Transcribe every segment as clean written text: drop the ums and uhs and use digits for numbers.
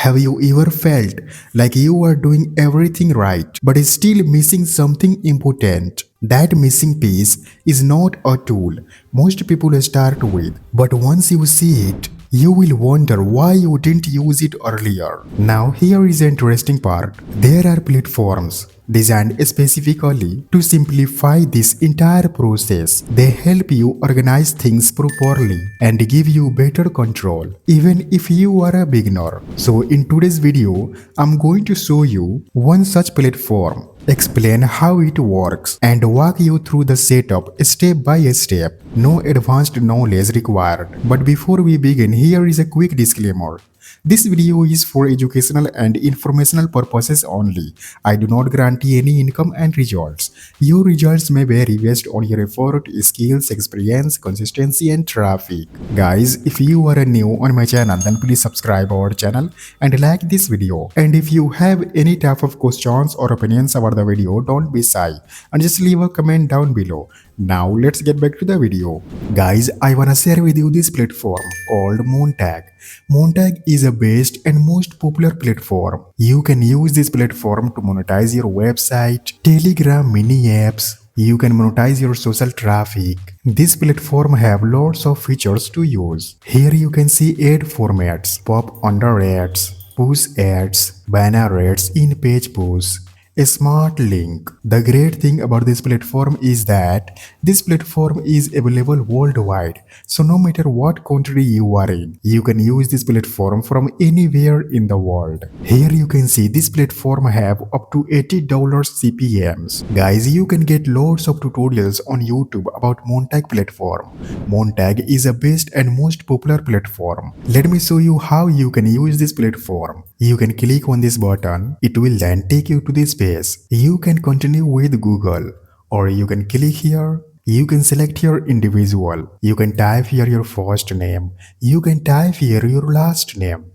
Have you ever felt like you are doing everything right but is still missing something important? That missing piece is not a tool most people start with, but once you see it, you will wonder why you didn't use it earlier. Now here is the interesting part. There are platforms designed specifically to simplify this entire process. They help you organize things properly and give you better control, even if you are a beginner. So in today's video, I'm going to show you one such platform, explain how it works, and walk you through the setup step by step. No advanced knowledge required. But before we begin, here is a quick disclaimer. This video is for educational and informational purposes only. I do not guarantee any income and results. Your results may vary based on your effort, skills, experience, consistency, and traffic. Guys, if you are new on my channel, then please subscribe our channel and like this video. And if you have any type of questions or opinions about the video, don't be shy and just leave a comment down below. Now let's get back to the video. Guys, I wanna share with you this platform called Monetag. Monetag is the best and most popular platform. You can use this platform to monetize your website, Telegram mini apps. You can monetize your social traffic. This platform have lots of features to use. Here you can see ad formats, pop under ads, push ads, banner ads, in-page push, a smart link. The great thing about this platform is that this platform is available worldwide. So no matter what country you are in, you can use this platform from anywhere in the world. Here you can see this platform have up to $80 CPMs. Guys, you can get lots of tutorials on YouTube about Monetag platform. Monetag is the best and most popular platform. Let me show you how you can use this platform. You can click on this button. It will then take you to this page. You can continue with Google, or you can click here. You can select your individual. You can type here your first name. You can type here your last name.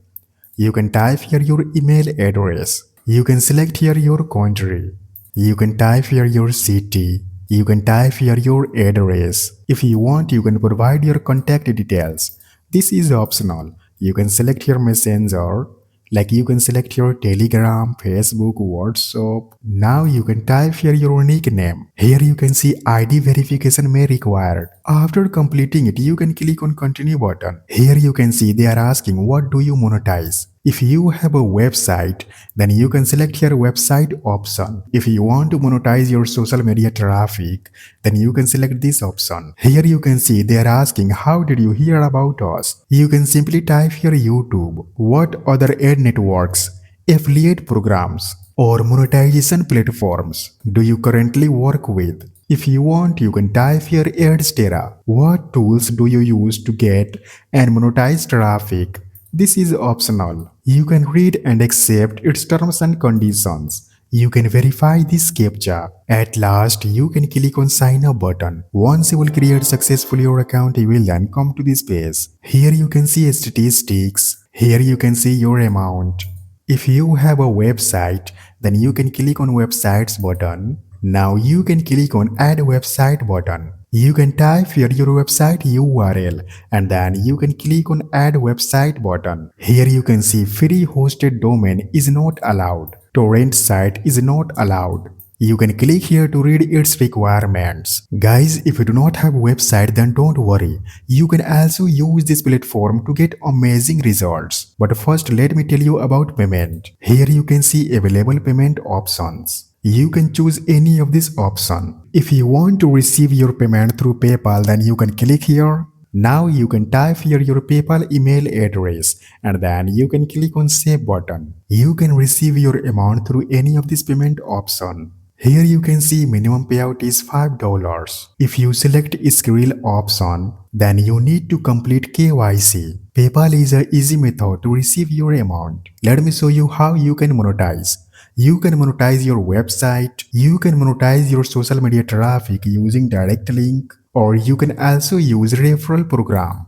You can type here your email address. You can select here your country. You can type here your city. You can type here your address. If you want, you can provide your contact details. This is optional. You can select your messenger. Like you can select your Telegram, Facebook, WhatsApp. Now you can type here your nickname. Here you can see ID verification may required. After completing it, you can click on continue button. Here you can see they are asking what do you monetize. If you have a website, then you can select your website option. If you want to monetize your social media traffic, then you can select this option. Here you can see they are asking how did you hear about us. You can simply type here YouTube. What other ad networks, affiliate programs, or monetization platforms do you currently work with? If you want, you can type here AdThera. What tools do you use to get and monetize traffic? This is optional. You can read and accept its terms and conditions. You can verify this CAPTCHA. At last, you can click on sign up button. Once you will create successfully your account, you will then come to this page. Here you can see statistics. Here you can see your amount. If you have a website, then you can click on websites button. Now you can click on add website button. You can type here your website URL and then you can click on add website button. Here you can see free hosted domain is not allowed. Torrent site is not allowed. You can click here to read its requirements. Guys, if you do not have a website, then don't worry. You can also use this platform to get amazing results. But first, let me tell you about payment. Here you can see available payment options. You can choose any of this option. If you want to receive your payment through PayPal, then you can click here. Now you can type here your PayPal email address and then you can click on save button. You can receive your amount through any of this payment option. Here you can see minimum payout is $5. If you select Skrill option, then you need to complete KYC. PayPal is an easy method to receive your amount. Let me show you how you can monetize. You can monetize your website. You can monetize your social media traffic using direct link, or you can also use referral program.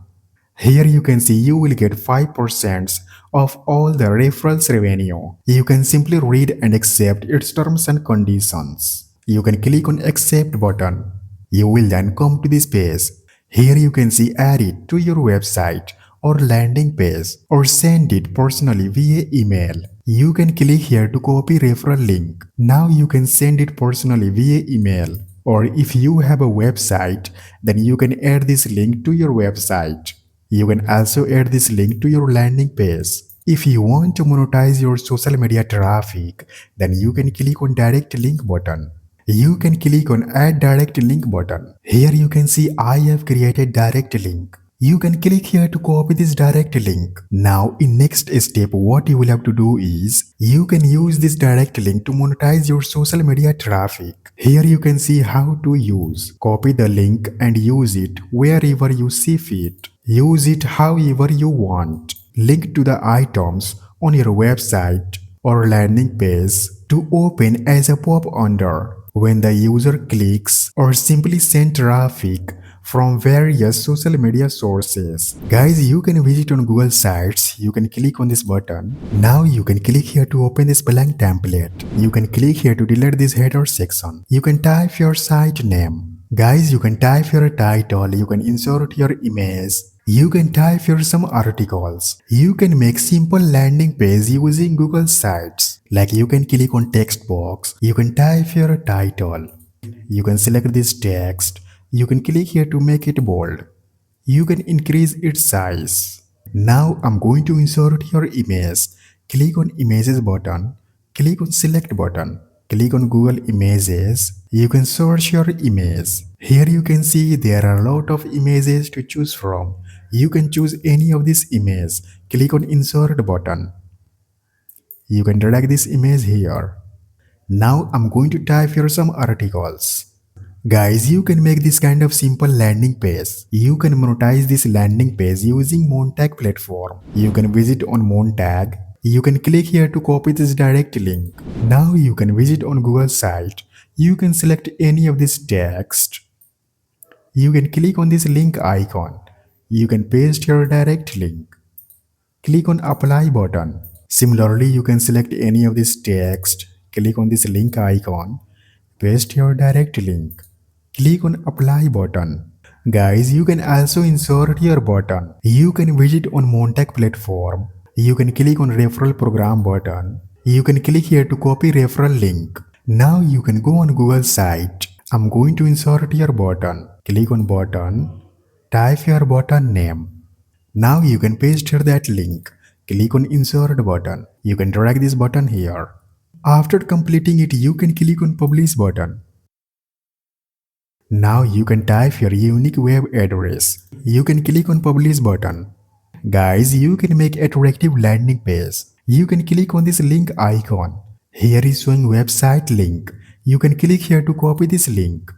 Here you can see you will get 5% of all the referrals revenue. You can simply read and accept its terms and conditions. You can click on accept button. You will then come to this page. Here you can see add it to your website or landing page or send it personally via email. You can click here to copy referral link. Now you can send it personally via email. Or if you have a website, then you can add this link to your website. You can also add this link to your landing page. If you want to monetize your social media traffic, then you can click on direct link button. You can click on add direct link button. Here you can see I have created direct link. You can click here to copy this direct link. Now in next step what you will have to do is you can use this direct link to monetize your social media traffic. Here you can see how to use. Copy the link and use it wherever you see fit. Use it however you want. Link to the items on your website or landing page to open as a pop under when the user clicks or simply send traffic from various social media sources. Guys, you can visit on Google Sites. You can click on this button. Now you can click here to open this blank template. You can click here to delete this header section. You can type your site name. Guys, you can type your title. You can insert your image. You can type your some articles. You can make simple landing page using Google Sites. Like you can click on text box. You can type your title. You can select this text. You can click here to make it bold. You can increase its size. Now I'm going to insert your image. Click on images button. Click on select button. Click on Google Images. You can search your image. Here you can see there are a lot of images to choose from. You can choose any of this image. Click on insert button. You can drag this image here. Now I'm going to type here some articles. Guys, you can make this kind of simple landing page. You can monetize this landing page using Monetag platform. You can visit on Monetag. You can click here to copy this direct link. Now you can visit on Google site. You can select any of this text. You can click on this link icon. You can paste your direct link. Click on apply button. Similarly, you can select any of this text. Click on this link icon. Paste your direct link. Click on apply button. Guys, you can also insert your button. You can visit on Monetag platform. You can click on referral program button. You can click here to copy referral link. Now you can go on Google site. I'm going to insert your button. Click on button. Type your button name. Now you can paste here that link. Click on insert button. You can drag this button here. After completing it, you can click on publish button. Now you can type your unique web address. You can click on publish button. Guys, you can make attractive landing page. You can click on this link icon. Here is showing website link. You can click here to copy this link.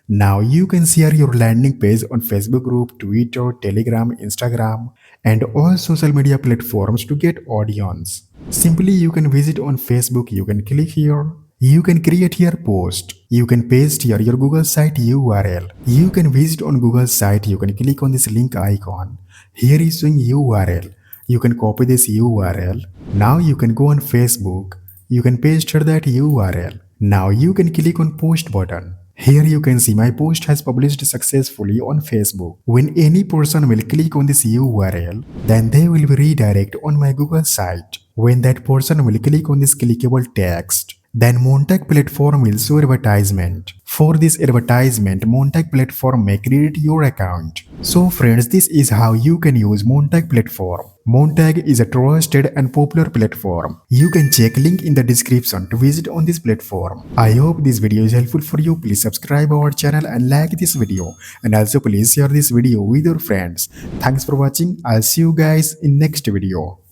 Now you can share your landing page on Facebook group, Twitter, Telegram, Instagram, and all social media platforms to get audience. Simply you can visit on Facebook, you can click here. You can create your post. You can paste here your Google site URL. You can visit on Google site. You can click on this link icon. Here is showing URL. You can copy this URL. Now you can go on Facebook. You can paste here that URL. Now you can click on post button. Here you can see my post has published successfully on Facebook. When any person will click on this URL, then they will be redirected on my Google site. When that person will click on this clickable text, then Monetag platform will show advertisement. For this advertisement, Monetag platform may credit your account. So friends, this is how you can use Monetag platform. Monetag is a trusted and popular platform. You can check link in the description to visit on this platform. I hope this video is helpful for you. Please subscribe our channel and like this video. And also please share this video with your friends. Thanks for watching. I'll see you guys in next video.